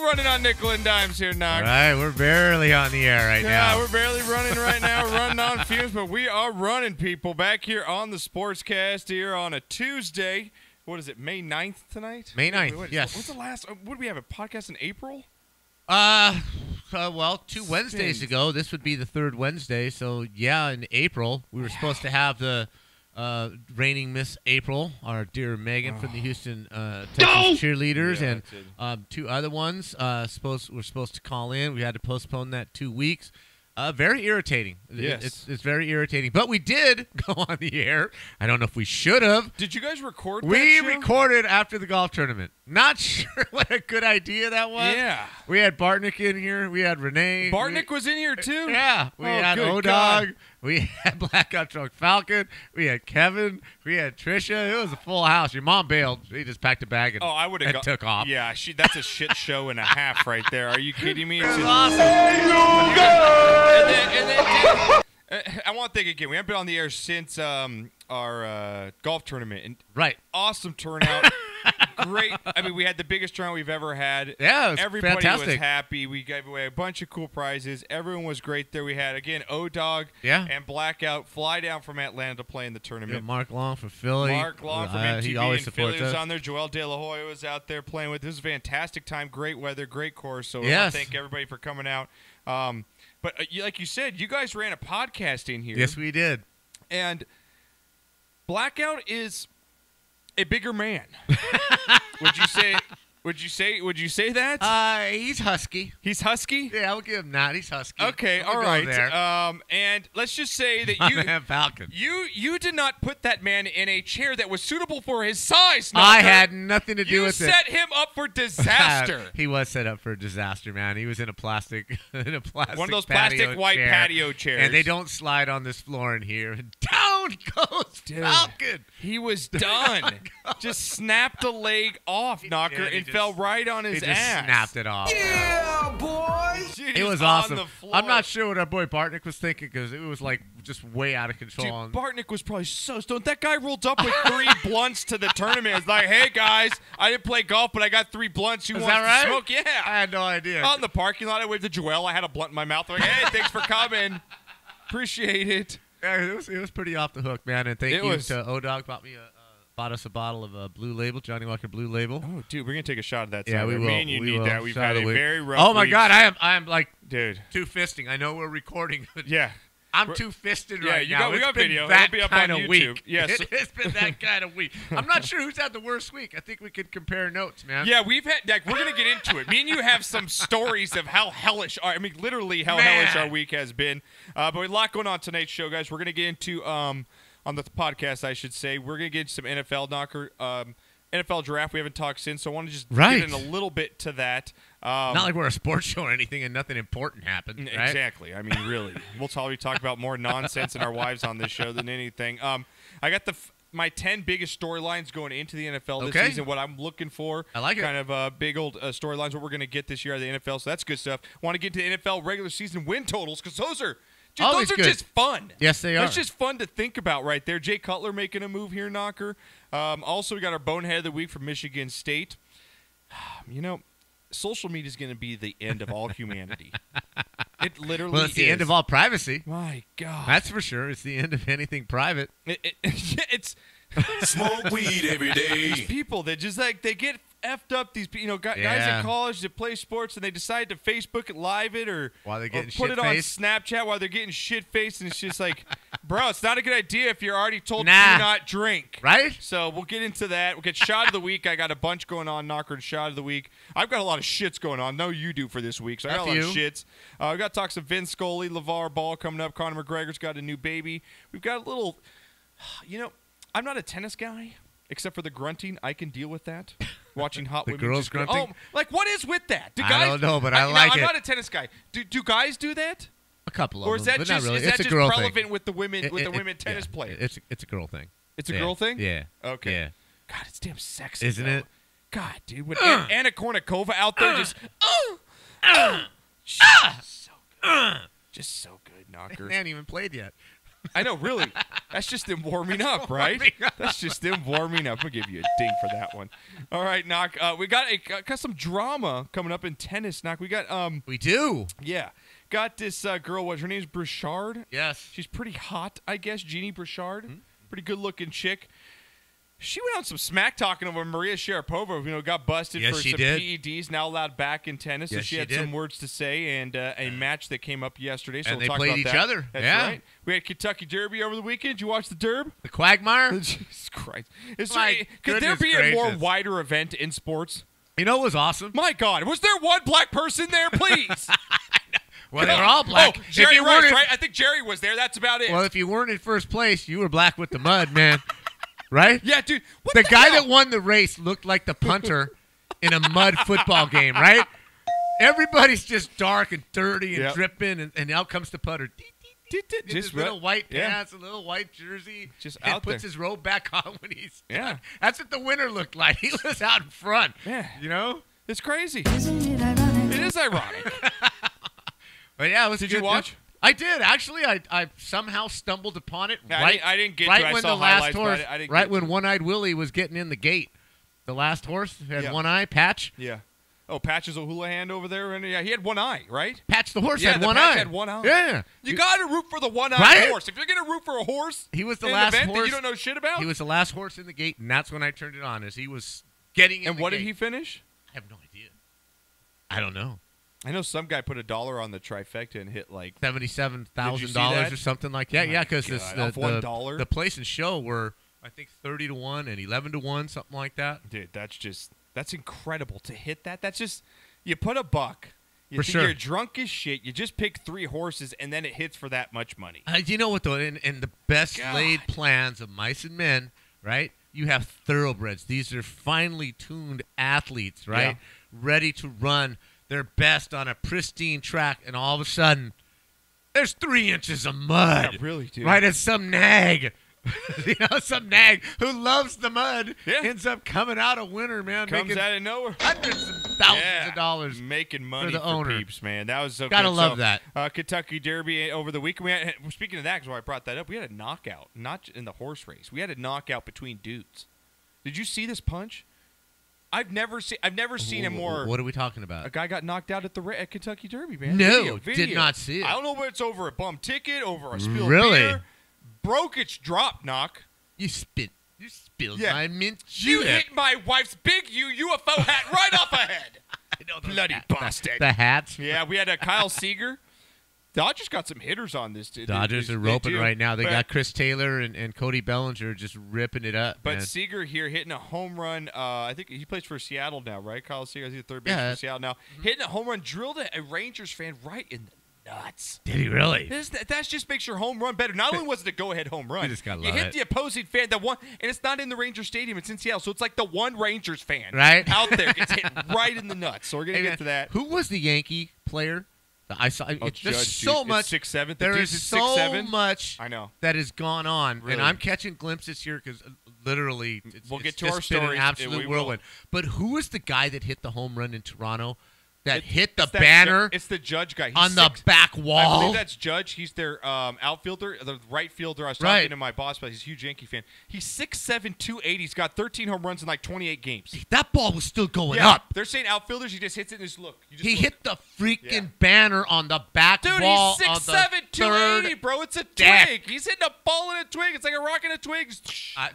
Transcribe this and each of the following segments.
running on nickel and dimes here, Nog. All right, we're barely on the air right now. Yeah, we're barely running right now. We're running on fumes, but we are running, people. Back here on the Sportscast here on a Tuesday. What is it, May 9th tonight? May 9th, yes. What's the last? What did we have, a podcast in April? Well, 2 Wednesdays ago. This would be the third Wednesday. So, yeah, in April, we were supposed to have the reigning Miss April, our dear Megan from the Houston Texas Cheerleaders, and 2 other ones were supposed to call in. We had to postpone that 2 weeks. Very irritating. Yes. It's very irritating. But we did go on the air. I don't know if we should have. Did you guys record that We show? recorded after the golf tournament. Not sure what a good idea that was. Yeah. We had Bartnick in here. We had Renee. Bartnick was in here, too? Yeah. We had O-Dog. We had Blackout Drunk Falcon. We had Kevin. We had Trisha. It was a full house. Your mom bailed. She just packed a bag and took off. Yeah, that's a shit show and a half right there. Are you kidding me? It was awesome. And then I want to think again. We haven't been on the air since our golf tournament. And right. Awesome turnout. Great. I mean, we had the biggest turnout we've ever had. Yeah, it was Everybody fantastic. was happy. We gave away a bunch of cool prizes. Everyone was great there. We had, again, O-Dog and Blackout fly down from Atlanta to play in the tournament. Yeah, Mark Long from Philly. Mark Long from MTV he always and Philly supports was us. on there. Joel De La Hoya was out there playing with. This was a fantastic time. Great weather. Great course. So I want to thank everybody for coming out. But like you said, you guys ran a podcast in here. Yes, we did. And Blackout is a bigger man. Would you say that? He's husky. He's husky? Yeah, I'll give him that. He's husky. Okay, all right. And let's just say that Falcon. You did not put that man in a chair that was suitable for his size. Knocker. I had nothing to do with it. You set him up for disaster. He was set up for disaster, man. He was in a plastic one of those plastic white patio chairs. And they don't slide on this floor in here. Down goes Falcon. He was done. Just snapped a leg off, Knocker, and fell right on his ass. He just snapped it off. Yeah, boy. It was awesome. I'm not sure what our boy Bartnick was thinking because it was like just way out of control. Dude, Bartnick was probably so stoned. That guy rolled up with 3 blunts to the tournament. It's like, hey, guys, I didn't play golf, but I got 3 blunts. Who wants to smoke? Yeah. I had no idea. Out in the parking lot, I went to Joel. I had a blunt in my mouth. I'm like, hey, thanks for coming. Appreciate it. Yeah, it was pretty off the hook, man. And thank you to O-Dog. Bought us a bottle of Blue Label, Johnny Walker Blue Label. Oh, dude, we're gonna take a shot of that. Yeah, we will. Me and you need that. We've had a very rough. Oh my God, I am like, dude, two-fisting. I know we're recording. Yeah, I'm two-fisted right now. We got video. That It'll be up kind on of YouTube. week. Yes, it's been that kind of week. I'm not sure who's had the worst week. I think we could compare notes, man. Yeah, we've had. Like, we're gonna get into it. Me and you have some stories of how hellish. I mean, literally how hellish our week has been. But we have a lot going on tonight's show, guys. We're gonna get into on the podcast, I should say. We're going to get into some NFL Knocker, NFL draft. We haven't talked since, so I want to just get in a little bit to that. Not like we're a sports show or anything and nothing important happened, right? Exactly. I mean, really. We'll probably talk about more nonsense and our wives on this show than anything. I got my 10 biggest storylines going into the NFL this season, what I'm looking for. I like it. Kind of big old storylines, what we're going to get this year out of the NFL, so that's good stuff. Want to get to the NFL regular season win totals because those are just fun. Yes, they are. It's just fun to think about right there. Jay Cutler making a move here, Knocker. Also, we got our bonehead of the week from Michigan State. You know, social media is going to be the end of all humanity. It literally Well, it's the end of all privacy. My God. That's for sure. It's the end of anything private. It's smoke weed every day. These people that just like they get effed up. These guys in college that play sports and they decide to Facebook it, live it, or while they're getting put it on Snapchat while they're getting shit faced, and it's just like, bro, it's not a good idea if you're already told do not drink, right? So we'll get into that. We'll get shot of the week. I got a bunch going on. Knocker and shot of the week. I've got a lot of shits going on. No, you do for this week, so I got a lot of shits. We got to talk some Vince Scully, LeVar Ball coming up. Conor McGregor's got a new baby. We've got a little, I'm not a tennis guy. Except for the grunting, I can deal with that. Watching hot women. Girls grunting? What is with that? I don't know, but I like it. I'm not a tennis guy. Do guys do that? A couple of them. Or is that but just, not really. is that it's just a girl relevant thing. with the women tennis players? It's a girl thing. It's a girl thing? Yeah. Okay. Yeah. God, it's damn sexy. Isn't it? God, dude. With Anna Kournikova out there just so good. Just so good, Knocker. They haven't even played yet. I know, really. That's just them warming up, right? That's just them warming up. I'll give you a ding for that one. All right, Knock. We got some drama coming up in tennis, Knock. We got We do. Yeah. Got this girl, her name's Bouchard. Yes. She's pretty hot, I guess, Jeannie Bouchard. Mm-hmm. Pretty good-looking chick. She went on some smack talking over Maria Sharapova, got busted for some PEDs, now allowed back in tennis. So she had some words to say, and a match that came up yesterday. So and we'll they talk played about each that. other. That's right. We had Kentucky Derby over the weekend. Did you watch the Derb? The Quagmire? Jesus Christ. Could there be a more wider event in sports? You know what was awesome? My God. Was there one black person there, please? Well, they were all black. Oh, Jerry Rice, right? I think Jerry was there. That's about it. Well, if you weren't in first place, you were black with the mud, man. Right? Yeah, dude. The guy that won the race looked like the punter in a mud football game, right? Everybody's just dark and dirty and dripping, and out comes the putter. Just little white pants, a little white jersey. Just and out there. Puts his robe back on when he's done. Yeah. That's what the winner looked like. He was out in front. Yeah. You know? It's crazy. It is ironic. But yeah, it was Did you watch? I did actually. I somehow stumbled upon it. Yeah, right, I didn't get right to it. when I saw the last highlights, horse, but I didn't right get when to it. One-Eyed Willie was getting in the gate. The last horse had one eye. Patch. Yeah. Oh, Patch is a hula hand over there, and he had one eye, right? Patch the horse had had one Patch eye. had one eye. Yeah. You got to root for the one-eyed horse. If you're going to root for a horse, he was the in last an event horse that you don't know shit about. He was the last horse in the gate, and that's when I turned it on. As he was getting in. And what did he finish? I have no idea. I don't know. I know some guy put $1 on the trifecta and hit like $77,000 or something like that. Yeah, because $1. The place and show were I think 30-1 and 11-1, something like that. Dude, that's incredible to hit that. That's just you put a buck. For sure. You're drunk as shit. You just pick 3 horses and then it hits for that much money. You know what though? In the best laid plans of mice and men, right? You have thoroughbreds. These are finely tuned athletes, right? Yeah. Ready to run their best on a pristine track, and all of a sudden, there's 3 inches of mud. Yeah, really, dude. Right? It's some nag. Some nag who loves the mud ends up coming out a winner, man. Comes out of nowhere. Hundreds and thousands of dollars. Making money for the owner. Peeps, man. That was so Gotta good. love that. Kentucky Derby over the week. Speaking of that, because I brought that up, we had a knockout, not in the horse race. We had a knockout between dudes. Did you see this punch? I've never seen a more. What are we talking about? A guy got knocked out at Kentucky Derby, man. No, Video. did not see it. I don't know whether it's over a bum ticket, over a spilled Really? beer. Broke its drop, Knock. You spilled my mint You julep. hit my wife's big UFO hat right off her head. I know those Bloody hats. bastard. The hats. Yeah, we had Kyle Seager. Dodgers got some hitters on this. Dodgers are roping right now. They But- got Chris Taylor and Cody Bellinger just ripping it up. But man. Seager here hitting a home run. I think he plays for Seattle now, right? Kyle Seager, he's the third base for Seattle now. Hitting a home run, drilled a Rangers fan right in the nuts. Did he really? That just makes your home run better. Not only was it a go-ahead home run, You just gotta you love hit it. the opposing fan, the one, and it's not in the Ranger Stadium. It's in Seattle, so it's like the one Rangers fan Right. out there gets hit right in the nuts. So we're gonna Hey, get man, to that. Who was the Yankee player? I saw. Oh, There's Judge, so dude. much. It's 6'7". The There dude's is 6'7". so much. I know. That has gone on, Really. and I'm catching glimpses here because literally, We'll get it's to just our been stories, an and absolute we will. whirlwind. But who was the guy that hit the home run in Toronto? That hit the It's that banner it's the Judge guy. He's on the back I wall. believe that's Judge. He's their outfielder, the right fielder. I was Right. talking to my boss, but he's a huge Yankee fan. He's 6'7", 280. He's got 13 home runs in like 28 games. That ball was still going Yeah, up. they're saying outfielders. He just hits it and just look. He hit the freaking banner on the back Dude, wall. he's 6'7", 280, bro. It's a deck. twig. He's hitting a ball in a twig. It's like a rock in a twig.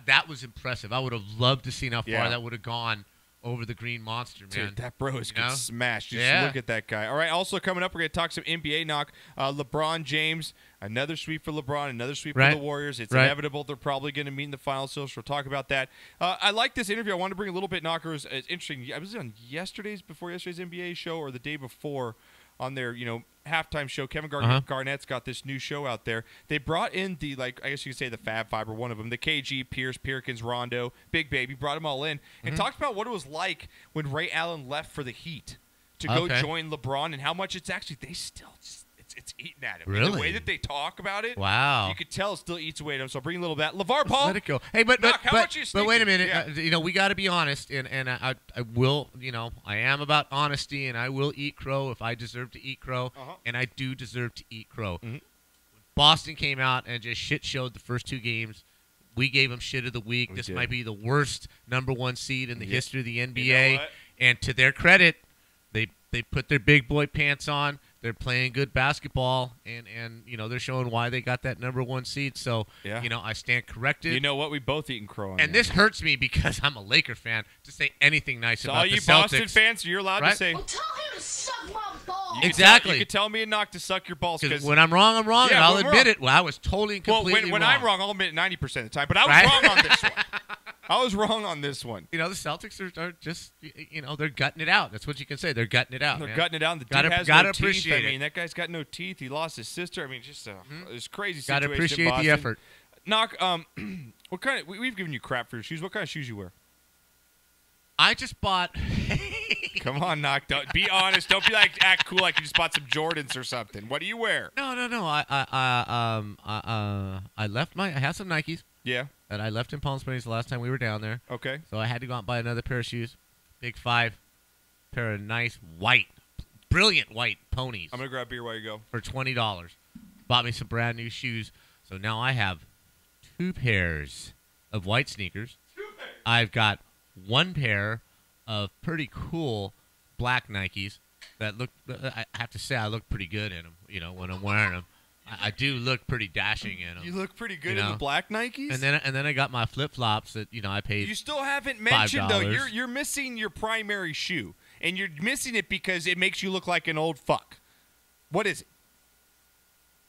That was impressive. I would have loved to see how far Yeah. that would have gone over the green monster, man. Dude, that bro is You know? getting smashed. Just Yeah. look at that guy. All right, also coming up, we're going to talk some NBA knock. LeBron James, another sweep for LeBron, another sweep for the Warriors. It's inevitable. They're probably going to meet in the finals, so we'll talk about that. I like this interview. I wanted to bring a little bit, Knockers. It's interesting. I was on before yesterday's NBA show or the day before on their, halftime show. Kevin Garnett's got this new show out there. They brought in the, I guess you could say the Fab Five, or one of them, the KG, Pierce, Perkins, Rondo, Big Baby, brought them all in and talked about what it was like when Ray Allen left for the Heat to go join LeBron, and how much it's actually, they still, it's eating at him. Really? And the way that they talk about it, Wow. you could tell it still eats away at him. So bring a little bit. LeVar Ball. Let it go. Hey, but Knock, how much you but wait a minute. Yeah. We got to be honest, and I will. I am about honesty, and I will eat crow if I deserve to eat crow, and I do deserve to eat crow. Mm-hmm. When Boston came out and just shit showed the first 2 games. We gave them shit of the week. This might be the worst number 1 seed in the history of the NBA. You know what? And to their credit, they put their big boy pants on. They're playing good basketball, and they're showing why they got that number 1 seed. So, I stand corrected. You know what? We both eaten crow on and that. this hurts me because I'm a Laker fan to say anything nice about the Celtics. All you Boston fans, you're allowed to say. Well, tell him to suck my balls. Exactly. You could tell me and Knock to suck your balls. Because when I'm wrong, I'm wrong, and I'll admit it. Well, I was totally and completely when wrong. I'm wrong, I'll admit it 90% of the time. But I was wrong on this one. I was wrong on this one. The Celtics are just, they're gutting it out. That's what you can say. They're gutting it out. They're gutting it out. The dude has gotta no appreciate teeth. it. I mean, that guy's got no teeth. He lost his sister. I mean, just it's crazy situation. Got to appreciate in Boston. the effort. Knock. What kind of? We've given you crap for your shoes. What kind of shoes you wear? I just bought. Come on, Knock. Be honest. Don't be like act cool like you just bought some Jordans or something. What do you wear? No. I left I had some Nikes. Yeah. That I left in Palm Springs the last time we were down there. Okay. So I had to go out and buy another pair of shoes. Big 5 pair of nice brilliant white ponies. I'm gonna grab beer while you go. For $20. Bought me some brand new shoes. So now I have 2 pairs of white sneakers. 2 pairs. I've got 1 pair of pretty cool black Nikes that look. I have to say I look pretty good in them. When I'm wearing them. I do look pretty dashing in them. You look pretty good in the black Nikes. And then I got my flip flops that I paid. You still haven't mentioned though. $5. You're missing your primary shoe, and you're missing it because it makes you look like an old fuck. What is it?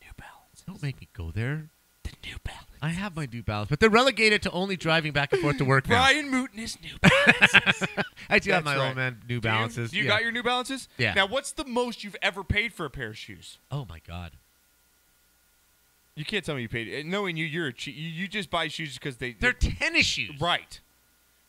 New Balance. Don't make me go there. The New Balance. I have my New Balance, but they're relegated to only driving back and forth to work now. Brian Mooten is New Balances. I do have That's my right. old man New Balances. You got your New Balances? Yeah. Now, what's the most you've ever paid for a pair of shoes? Oh my God. You can't tell me you paid. Knowing you, you're a cheat. You just buy shoes because they're tennis shoes. Right.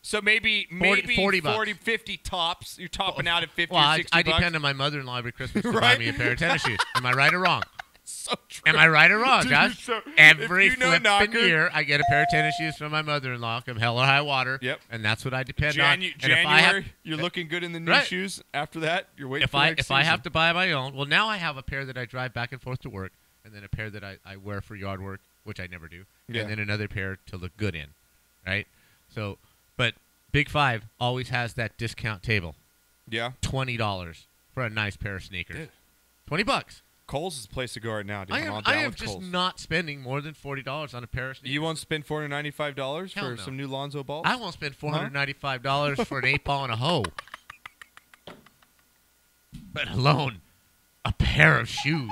So maybe 40 bucks. 40, 50 tops. You're topping out at 50 well, or 60 I bucks. depend on my mother-in-law every Christmas to buy Right? me a pair of tennis shoes. Am I right or wrong? So true. Am I right or wrong, Dude, Josh? so Every if you know flipping Knocker- year, I get a pair of tennis shoes from my mother-in-law, come hell or high water. Yep. And that's what I depend on. And January, you're looking good in the new Right. shoes. After that, you're waiting if for next I season. have to buy my own, well, now I have a pair that I drive back and forth to work, and then a pair that I wear for yard work, which I never do, Yeah. and then another pair to look good in, right? So, but Big 5 always has that discount table, Yeah. $20 for a nice pair of sneakers, Dude. $20. Kohl's is the place to go right now, dude. I I'm am, all down I am with just Kohl's. not spending more than $40 on a pair of sneakers. You won't spend $495 Hell for no. some new Lonzo balls? I won't spend $495 for an 8-ball and a hoe. Let alone a pair of shoes.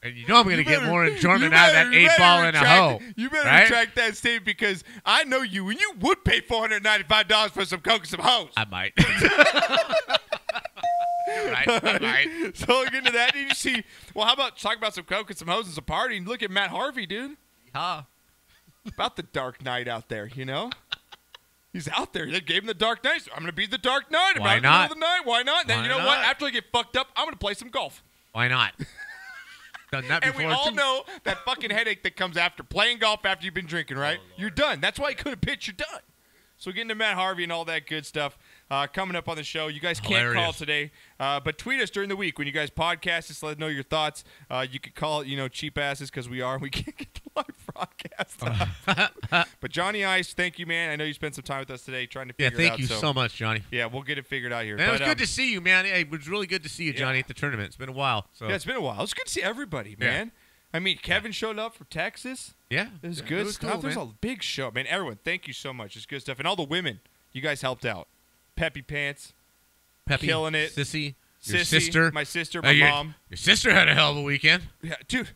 And you know I'm going to get more enjoyment out of that 8-ball and a hoe. You better right? retract that statement because I know you, and you would pay $495 for some coke and some hoes. I might. Right, I might. So look into that. Did you see? Well, how about talk about some coke and some hoes and some party? And look at Matt Harvey, dude. Huh. About the Dark Knight out there, you know. He's out there. They gave him the Dark Knight. So I'm going to be the Dark Knight. Why I'm out not? in the middle of the night. Why not? Then Why you know not? what? After I get fucked up, I'm going to play some golf. Why not? Done that And before. we all too. know that fucking headache that comes after playing golf after you've been drinking, right? You're done. That's why you couldn't pitch. You're done. So getting to Matt Harvey and all that good stuff coming up on the show. You guys can't call Hilarious. today, but tweet us during the week when you guys podcast. Just let us know your thoughts. You could call it, cheap asses because we are. We can't get the live broadcast. But Johnny Ice, thank you, man. I know you spent some time with us today trying to Yeah, figure it out. thank you so much, Johnny. Yeah, we'll get it figured out here. Man, it was But, good to see you, man. Hey, it was really good to see you, Johnny, Yeah. at the tournament. It's been a while. So. Yeah, it's been a while. It's good to see everybody, Yeah. man. I mean, Kevin showed up from Texas. Yeah. It was Yeah, good it was stuff. cool, There's man. a big show. Man, everyone, thank you so much. It's good stuff. And all the women, you guys helped out. Peppy Pants, Peppy, killing it. Sissy, your Sissy, sister. my sister, my mom. Your sister had a hell of a weekend. Yeah, dude,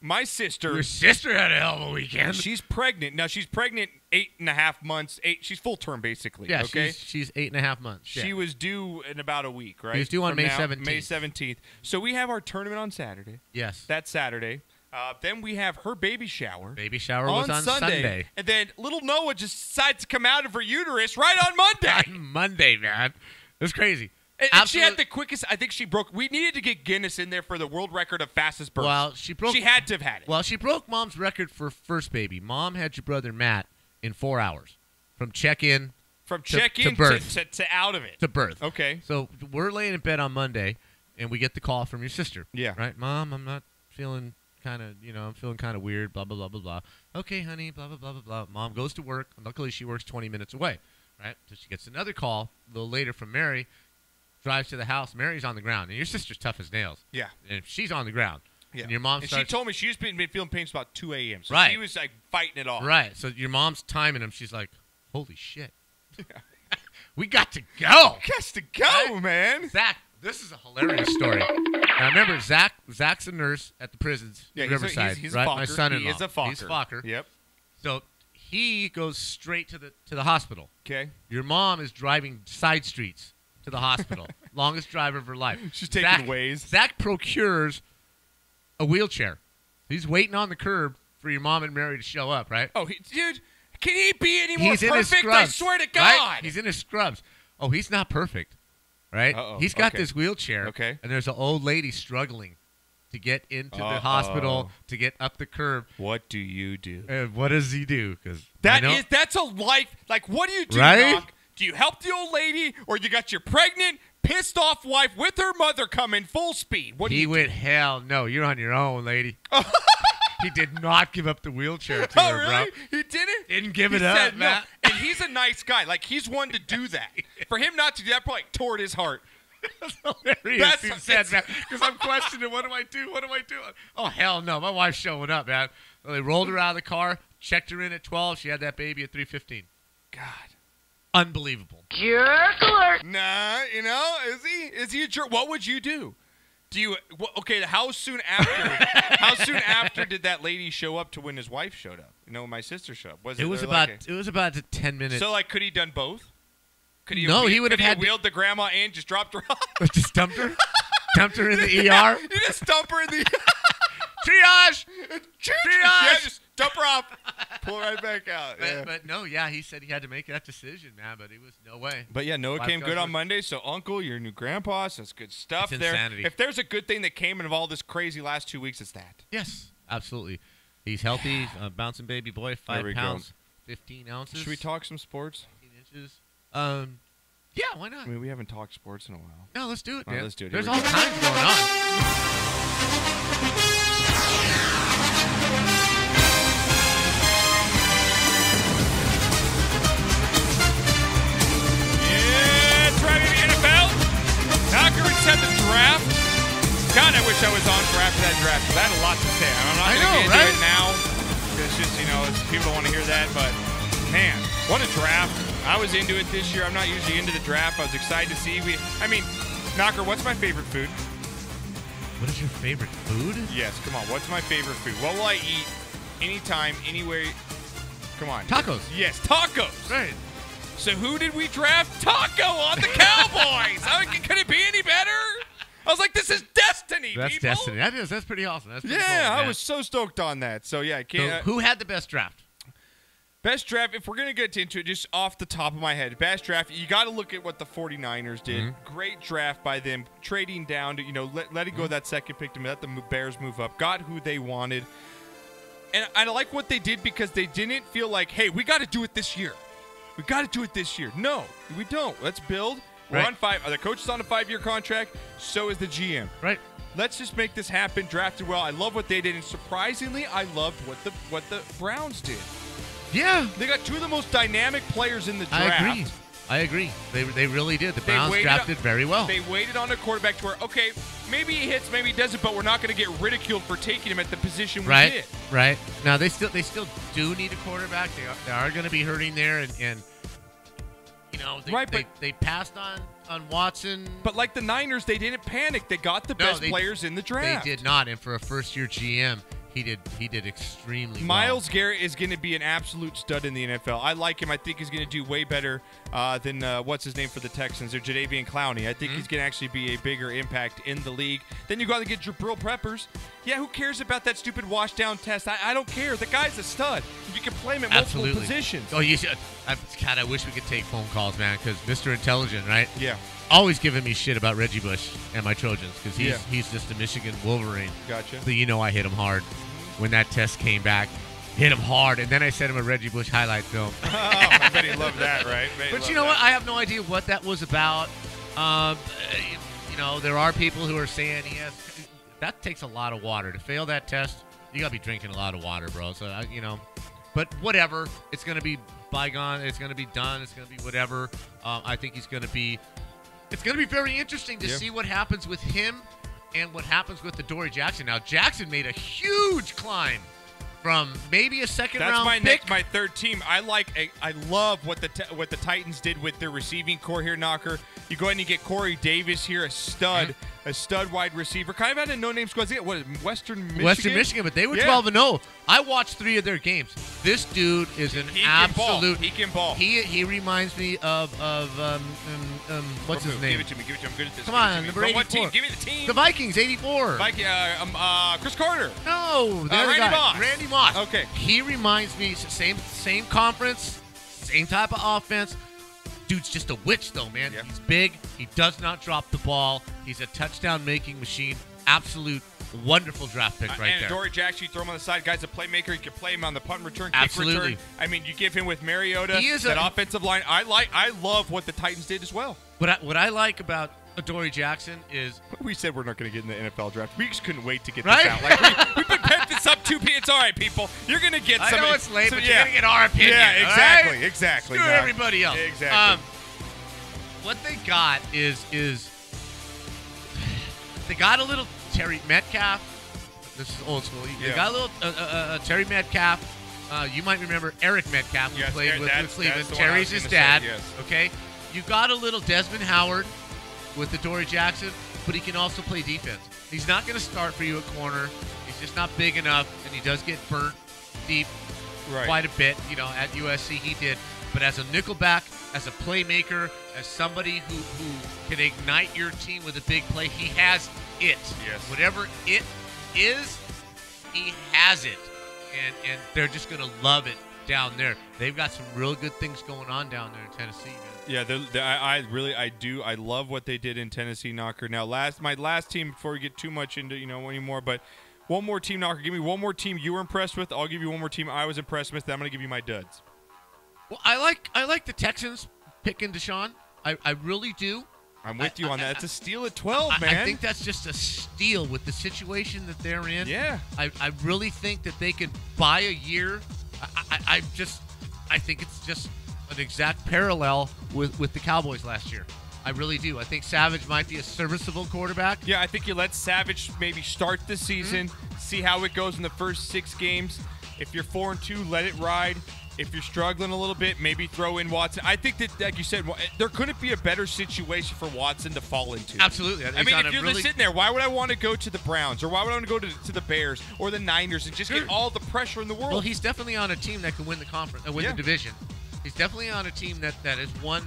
my sister, Your sister had a hell of a weekend. she's pregnant. Now, she's pregnant 8.5 months. She's full term, basically. Yeah, okay? she's 8.5 months. She was due in about a week, right? She was due on From May now, 17th. May 17th. So we have our tournament on Saturday. Yes. That's Saturday. Then we have her baby shower. Baby shower was on Sunday. And then little Noah just decides to come out of her uterus right on Monday. On Monday, man. It was crazy. And she had the quickest. I think she broke. We needed to get Guinness in there for the world record of fastest birth. Well, she broke. She had to have had it. Well, she broke Mom's record for first baby. Mom had your brother Matt in 4 hours from check-in From to check-in birth. to out of it. to birth. Okay. So we're laying in bed on Monday, and we get the call from your sister. Yeah. Right, Mom, I'm not feeling kind of, I'm feeling kind of weird, blah, blah, blah, blah, blah. Okay, honey, blah, blah, blah, blah, blah. Mom goes to work. Luckily, she works 20 minutes away, right? So she gets another call a little later from Mary, drives to the house. Mary's on the ground, and your sister's tough as nails. Yeah. And she's on the ground. Yeah. And your mom and starts. she told me she's been feeling pain since about 2 a.m. So Right. she was like fighting it off. Right. So your mom's timing him. She's like, holy shit. We got to go. Has to go, man. Zach, this is a hilarious story. Now remember, Zach's a nurse at the prisons in Riverside. He's right? a fucker. My son-in-law. He is a fucker. He's a fucker. Yep. So he goes straight to the hospital. Okay. Your mom is driving side streets to the hospital. Longest drive of her life. She's taking Waze. Zach procures a wheelchair. He's waiting on the curb for your mom and Mary to show up, right? Oh, dude, can he be any more He's in his perfect? scrubs. I swear to God. Right? He's in his scrubs. Oh, he's not perfect, right? Uh-oh. He's got Okay. this wheelchair, Okay. and there's an old lady struggling to get into the hospital, to get up the curb. What do you do? And what does he do? Because That's a life. Like, what do you do, Right? Doc? Do you help the old lady, or you got your pregnant, pissed off wife with her mother coming full speed? What do he you went, hell no, you're on your own, lady. He did not give up the wheelchair to Oh, her, really? bro. He didn't? Didn't give He it up, said no. Matt. And he's a nice guy. Like, he's one to do that. For him not to do that, probably tore his heart. That's hilarious. That's- Sad, man. Because I'm questioning, what do I do? What do I do? Oh, hell no. My wife's showing up, man. Well, they rolled her out of the car, checked her in at 12. She had that baby at 3:15. God. Unbelievable. Jerk alert. Nah, is he a jerk? What would you do? Okay, how soon after did that lady show up to when his wife showed up? When my sister showed up? It was about 10 minutes. So, like, could he done both? Could he No, he would have had wheeled the grandma in, just dropped her off? Just dumped her? Dumped her in the ER? You just dump her in the Triage! Yeah, just dump her off. Pull right back out. But no, yeah, he said he had to make that decision, man, but it was no way. But yeah, Noah Life came goes good on on. Monday. So Uncle, your new grandpa, so that's good stuff. It's there. insanity. If there's a good thing that came in of all this crazy last 2 weeks, it's that. Yes, absolutely. He's healthy, bouncing baby boy, 5 we go. pounds, 15 ounces. Should we talk some sports? 15 inches. Yeah, why not? I mean, we haven't talked sports in a while. No, let's do it, All man. right, let's do it. There's Here all we go. kinds going on. Yeah, it's right in the NFL. Knockerman said the draft. God, I wish I was on for after that draft. 'Cause I had a lot to say. I'm not I going know, to get into right? it now. It's just, people don't want to hear that. But, man, what a draft. I was into it this year. I'm not usually into the draft. I was excited to see. Knocker, what's my favorite food? What is your favorite food? Yes, come on. What's my favorite food? What will I eat anytime, anywhere? Come on. Tacos. Yes, tacos. Right. So who did we draft? Taco on the Cowboys. Could it be any better? I was like, this is destiny, That's people. destiny. That's pretty awesome. That's pretty Yeah, cool, I man. was so stoked on that. So, yeah, I So can't. who had the best draft? Best draft, if we're going to get into it, just off the top of my head, best draft, you got to look at what the 49ers did. Mm-hmm. Great draft by them, trading down to, letting go of that second pick to let the Bears move up. Got who they wanted. And I like what they did because they didn't feel like, hey, we got to do it this year. We got to do it this year. No, we don't. Let's build. We're Right. on 5. The coach is on a 5-year contract. So is the GM. Right. Let's just make this happen. Drafted well. I love what they did. And surprisingly, I loved what the Browns did. Yeah. They got two of the most dynamic players in the draft. I agree. They really did. The They Browns waited drafted very well. They waited on a quarterback to where, okay, maybe he hits, maybe he doesn't, but we're not going to get ridiculed for taking him at the position we Right. did. Right. Now they still do need a quarterback. They are going to be hurting there, and they passed on Watson. But like the Niners, they didn't panic. They got the best players in the draft. They did not, and for a first-year GM, he did extremely well. Miles Garrett is going to be an absolute stud in the NFL. I like him. I think he's going to do way better than what's his name for the Texans, or Jadeveon Clowney. I think he's going to actually be a bigger impact in the league. Then you got to get Jabril Peppers. Yeah, who cares about that stupid wash-down test? I don't care. The guy's a stud. You can play him at multiple positions. Oh, you should. God, I wish we could take phone calls, man, because Mr. Intelligent, right? Yeah. Always giving me shit about Reggie Bush and my Trojans, because he's just a Michigan Wolverine. Gotcha. So I hit him hard when that test came back. Hit him hard, and then I sent him a Reggie Bush highlight film. Oh, I bet he loved that, right? But you know what? I have no idea what that was about. There are people who are saying he has that takes a lot of water. To fail that test, you got to be drinking a lot of water, bro. So, but whatever. It's going to be bygone. It's going to be done. It's going to be whatever. I think it's going to be very interesting to see what happens with him and what happens with the Dory Jackson. Now, Jackson made a huge climb from maybe a second-round pick. That's my third team. I love what the Titans did with their receiving core here, Knocker. You go ahead and you get Corey Davis here, a stud wide receiver. Kind of out of no-name squads. What, Western Michigan? Western Michigan, but they were 12-0. I watched 3 of their games. This dude is an absolute. He can ball. He reminds me of what's his name? Give it to me. I'm good at this. Come on, number 84. What team? Give me the team. The Vikings, 84. Chris Carter. No, Randy Moss. Randy Moss. Okay. He reminds me, same conference, same type of offense. Dude's just a witch, though, man. Yeah. He's big. He does not drop the ball. He's a touchdown-making machine. Absolute wonderful draft pick right there. And Dory Jackson, you throw him on the side. Guy's a playmaker. You can play him on the punt return, kick return. I mean, you give him with Mariota. He is that offensive line. I love what the Titans did as well. What I like about Dory Jackson is we said we're not going to get in the NFL draft. We just couldn't wait to get this out. Like we've been pent this up 2 It's all right, people. You're going to get some. I know it's late, but you're going to get our opinion. Yeah, exactly, right? exactly. Screw everybody else. Exactly. What they got is they got a little Terry Metcalf. This is old school. They got a little Terry Metcalf. You might remember Eric Metcalf, who played with Cleveland. Terry's his dad. Okay. You got a little Desmond Howard with the Dory Jackson, but he can also play defense. He's not going to start for you at corner. He's just not big enough, and he does get burnt deep quite a bit. At USC he did. But as a nickelback, as a playmaker, as somebody who can ignite your team with a big play, he has it. Yes. Whatever it is, he has it. And they're just going to love it down there. They've got some real good things going on down there in Tennessee, man. Yeah, I do. I love what they did in Tennessee, Knocker. Now, my last team, before we get too much into anymore, but one more team, Knocker. Give me one more team you were impressed with. I'll give you one more team I was impressed with. Then I'm going to give you my duds. Well, I like the Texans picking Deshaun. I really do. I'm with you on that. It's a steal at 12, man. I think that's just a steal with the situation that they're in. Yeah. I really think that they could buy a year. I think it's just an exact parallel with the Cowboys last year. I really do. I think Savage might be a serviceable quarterback. Yeah, I think you let Savage maybe start the season, see how it goes in the first 6 games. If you're 4-2, let it ride. If you're struggling a little bit, maybe throw in Watson. I think that, like you said, there couldn't be a better situation for Watson to fall into. Absolutely. I mean, if you're sitting there, why would I want to go to the Browns or why would I want to go to the Bears or the Niners and just get all the pressure in the world? Well, he's definitely on a team that can win the conference, win the division. He's definitely on a team that is one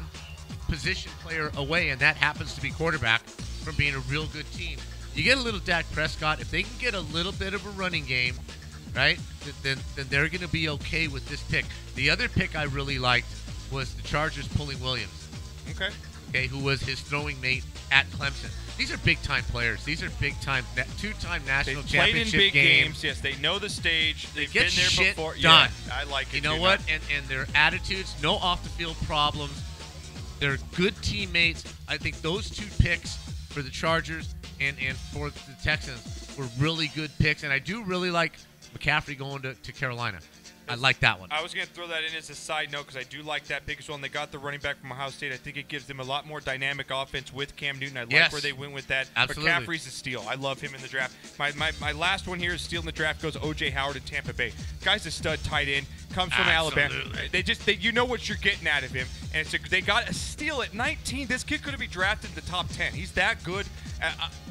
position player away, and that happens to be quarterback, from being a real good team. You get a little Dak Prescott. If they can get a little bit of a running game, right, then they're going to be okay with this pick. The other pick I really liked was the Chargers pulling Williams. Okay, who was his throwing mate at Clemson. These are big-time players. These are big-time, 2-time national championship played in big games. Yes, they know the stage. They've been there before. Done. Yeah, I like it. You know what? And their attitudes, no off-the-field problems. They're good teammates. I think those 2 picks for the Chargers and for the Texans were really good picks. And I do really like McCaffrey going to Carolina. I like that one. I was going to throw that in as a side note because I do like that pick as well. And they got the running back from Ohio State. I think it gives them a lot more dynamic offense with Cam Newton. I like where they went with that. Absolutely. McCaffrey's a steal. I love him in the draft. My last one here is steal in the draft goes O.J. Howard in Tampa Bay. Guy's a stud tight end. Comes from Alabama. You know what you're getting out of him. And they got a steal at 19. This kid could have been drafted in the top 10. He's that good.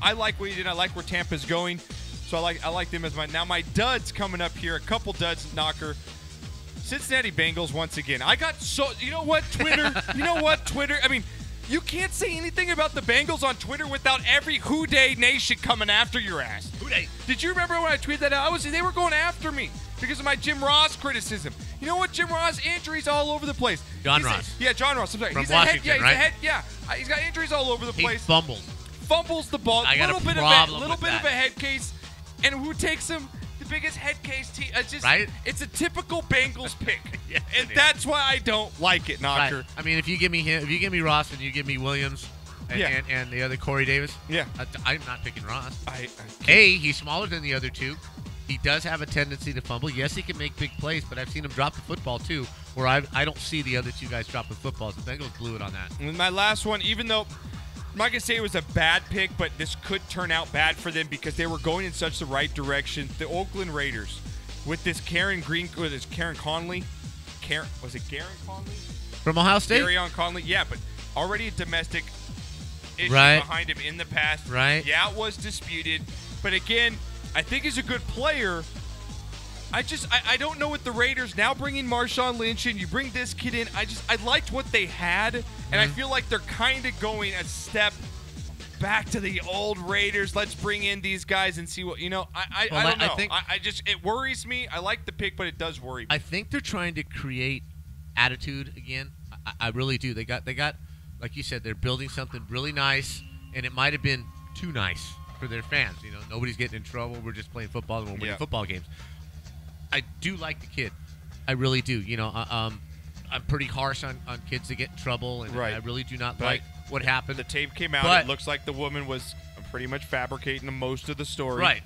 I like what he did. I like where Tampa's going. So I like them as my duds coming up here. A couple duds, Knocker. Cincinnati Bengals once again. You know what, Twitter? I mean, you can't say anything about the Bengals on Twitter without every Houday Nation coming after your ass. Houday. Did you remember when I tweeted that out? They were going after me because of my Jim Ross criticism. You know what, Jim Ross? Injuries all over the place. John Ross. John Ross. I'm sorry. From Washington, right? He's got injuries all over the place. He fumbles the ball. I got little a bit of a head case. And who takes him? The biggest head case team. It's a typical Bengals pick. Yes, and that's why I don't like it, Knocker. Right. I mean, if you give me Ross and you give me Williams, and the other Corey Davis. Yeah. I'm not picking Ross. I He's smaller than the other two. He does have a tendency to fumble. Yes, he can make big plays, but I've seen him drop the football too, where I don't see the other two guys dropping footballs. The Bengals blew it on that. And my last one, even though I'm not going to say it was a bad pick, but this could turn out bad for them because they were going in such the right direction. The Oakland Raiders with this Karen Conley. Was it Garen Conley? From Ohio State? Garyon Conley, yeah, but already a domestic issue Right. behind him in the past. Right. Yeah, it was disputed. But again, I think he's a good player. I don't know what the Raiders now bringing Marshawn Lynch in. You bring this kid in. I liked what they had, and I feel like they're kind of going a step back to the old Raiders. Let's bring in these guys and see what I don't know. It worries me. I like the pick, but it does worry me. I think they're trying to create attitude again. I really do. They got like you said, they're building something really nice, and it might have been too nice for their fans. Nobody's getting in trouble. We're just playing football and we're winning football games. I do like the kid. I really do. I'm pretty harsh on kids that get in trouble, and I really do not like what happened. The tape came out. It looks like the woman was pretty much fabricating most of the story. Right.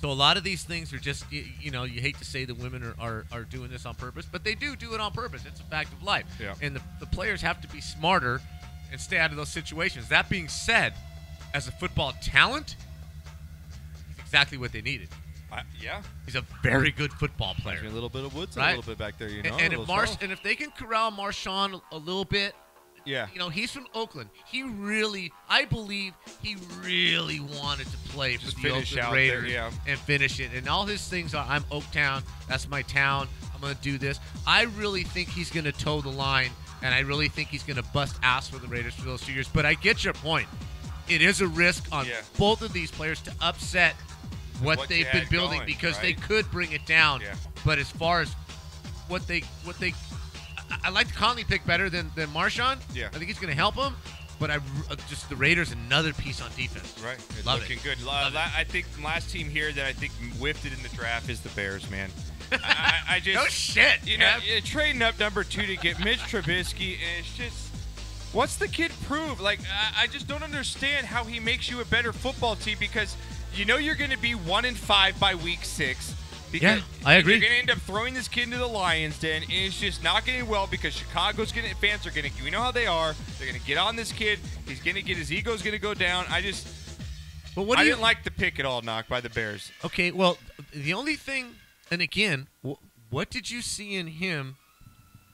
So a lot of these things are just, you hate to say the women are doing this on purpose, but they do it on purpose. It's a fact of life. Yeah. And the players have to be smarter and stay out of those situations. That being said, as a football talent, he's exactly what they needed. Yeah. He's a very good football player. A little bit of Woodson, right? A little bit back there, And if they can corral Marshawn a little bit, yeah. He's from Oakland. I believe he really wanted to play for the Oakland Raiders and finish it. And all his things are, I'm Oaktown. That's my town. I'm going to do this. I really think he's going to toe the line, and I really think he's going to bust ass for the Raiders for those 2 years. But I get your point. It is a risk on both of these players to upset what they've been building because they could bring it down. Yeah. But as far as what they I like the Conley pick better than Marshawn. Yeah. I think he's going to help him. But just the Raiders, another piece on defense. Right. Looking good. I think the last team here that I think whiffed it in the draft is the Bears, man. I just no shit. Trading up number 2 to get Mitch Trubisky, and it's just, what's the kid prove? Like, I just don't understand how he makes you a better football team because you're going to be 1-5 by week 6. Yeah, I agree. You're going to end up throwing this kid into the Lions' den, and it's just not getting well because Chicago's fans are going to, how they are. They're going to get on this kid. He's going to get his ego's going to go down. I didn't like the pick at all, Knock, by the Bears. Okay, well, the only thing, and again, what did you see in him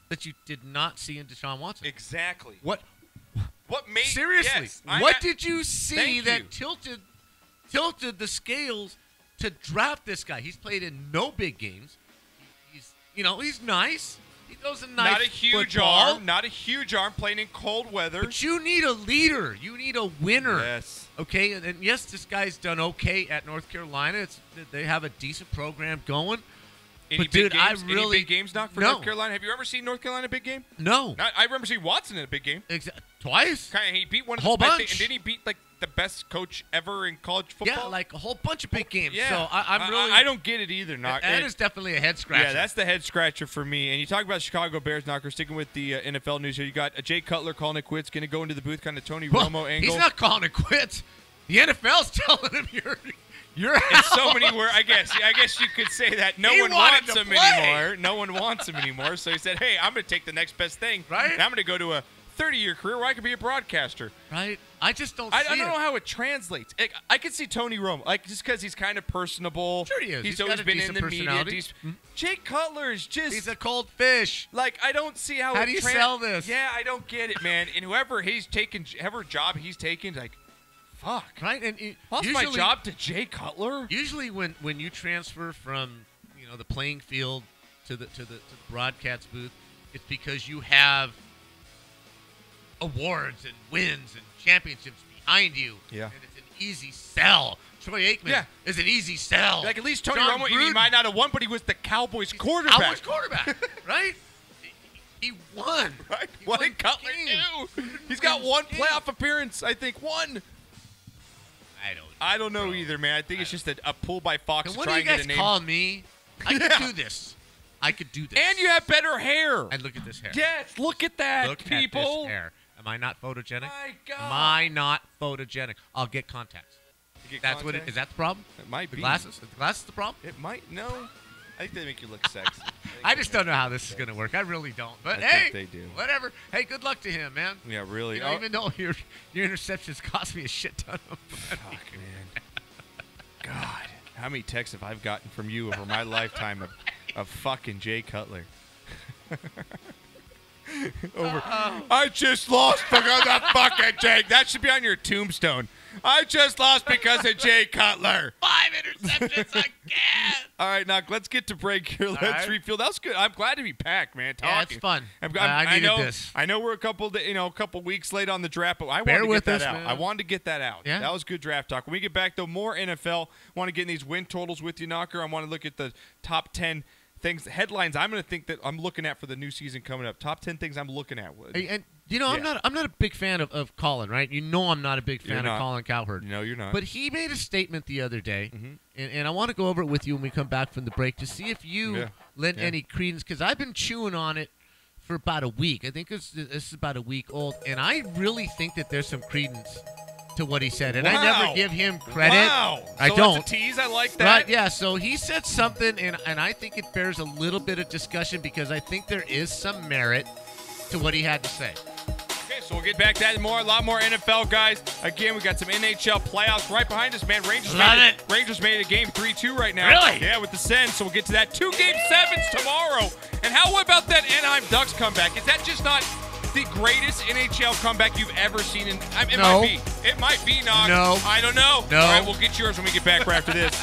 that you did not see in Deshaun Watson? Exactly. What made seriously? Yes, what did you see Thank that you. tilted the scales to draft this guy? He's played in no big games. He's nice. He throws a nice Not a huge football. arm. Not a huge arm playing in cold weather. But you need a leader. You need a winner. Yes. Okay, and yes, this guy's done okay at North Carolina. They have a decent program going. Any big games, Knock, for No. North Carolina? Have you ever seen North Carolina big game? No. I remember seeing Watson in a big game. Twice? He beat one of A whole the best, bunch. and then he beat the best coach ever in college football. Yeah, like a whole bunch of big games. Yeah. So I'm really. I don't get it either, Knock. That is definitely a head scratcher. Yeah, that's the head scratcher for me. And you talk about Chicago Bears, Knocker, sticking with the NFL news here. You got Jay Cutler calling it quits, going to go into the booth, kind of Tony Romo angle. He's not calling it quits. The NFL's telling him you're out. In so many words, I guess you could say that no one wants him anymore. No one wants him anymore. So he said, "Hey, I'm going to take the next best thing, right? And I'm going to go to a 30-year career where I could be a broadcaster." Right? I just don't. I don't know how it translates. I could see Tony Romo, just because he's kind of personable. Sure, he is. He's always been in the media. Jay Cutler is just—he's a cold fish. I don't see how. How do you sell this? Yeah, I don't get it, man. And whoever job he's taken, fuck. Right? And lost my job to Jay Cutler. Usually, when you transfer from the playing field to the broadcast booth, it's because you have awards and wins and championships behind you. Yeah. And it's an easy sell. Troy Aikman is an easy sell. At least Tony Romo, he might not have won, but he was the Cowboys quarterback. Cowboys quarterback, right? He won. Right? What did Cutler do? He's got one playoff appearance, I think. One. I don't know either, man. I think it's just a pull by Fox to try and get a name. Call me. I could do this. I could do this. And you have better hair. And look at this hair. Yes, look at that, look people. At this hair. Am I not photogenic? My God. Am I not photogenic? I'll get contacts. You get That's what it contacts? is. That the problem? It might The be. glasses? The glasses the problem? It might. No. I think they make you look sexy. I just don't know how this is going to work. I really don't. But I hey, think they do. whatever. Hey, good luck to him, man. Yeah, really. You know, even though your interceptions cost me a shit ton of money. Fuck, man. God, how many texts have I gotten from you over my lifetime of fucking Jay Cutler? I just lost because of fucking Jay. That should be on your tombstone. I just lost because of Jay Cutler. 5 interceptions again. All right, now let's get to break here. Let's refuel. That was good. I'm glad to be back, man. Talking. Yeah, it's fun. I needed know, this. I know we're a couple weeks late on the draft, but I Bear wanted to with get us, that out. man. I wanted to get that out. Yeah. That was good draft talk. When we get back, though, more NFL. Want to get in these win totals with you, Knocker. I want to look at the top 10 things, headlines I'm going to think that I'm looking at for the new season coming up. Top 10 things I'm looking at. And you know, I'm not a big fan of Colin, right? You know, I'm not a big fan of Colin Cowherd. No, you're not. But he made a statement the other day, and I want to go over it with you when we come back from the break to see if you lend any credence, because I've been chewing on it for about a week. I think this is about a week old, and I really think that there's some credence to what he said, and I never give him credit. Wow. I so don't. That's a tease. I like that. Right, yeah, so he said something, and I think it bears a little bit of discussion because I think there is some merit to what he had to say. Okay, so we'll get back to that and more. A lot more NFL, guys. Again, we got some NHL playoffs right behind us, man. Rangers made it a game 3-2 right now. Really? Yeah, with the Sens. So we'll get to that. 2 Game 7s tomorrow. And how about that Anaheim Ducks comeback? Is that just not the greatest NHL comeback you've ever seen? It might be. It might be, Nog. No. I don't know. No. All right, we'll get yours when we get back right after this.